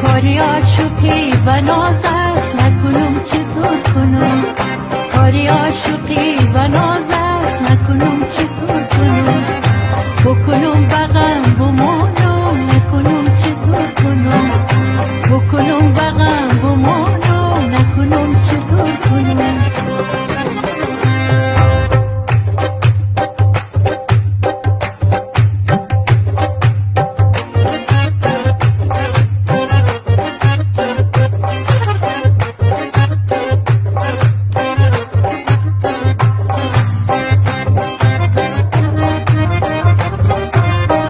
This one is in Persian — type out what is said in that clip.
فریاد شوخی و نازت نکنم چطور کنم، فریاد شوخی و نازت نکنم چطور کنم، بکنم بغم بمانم نکنم چطور کنم، بکنم بغم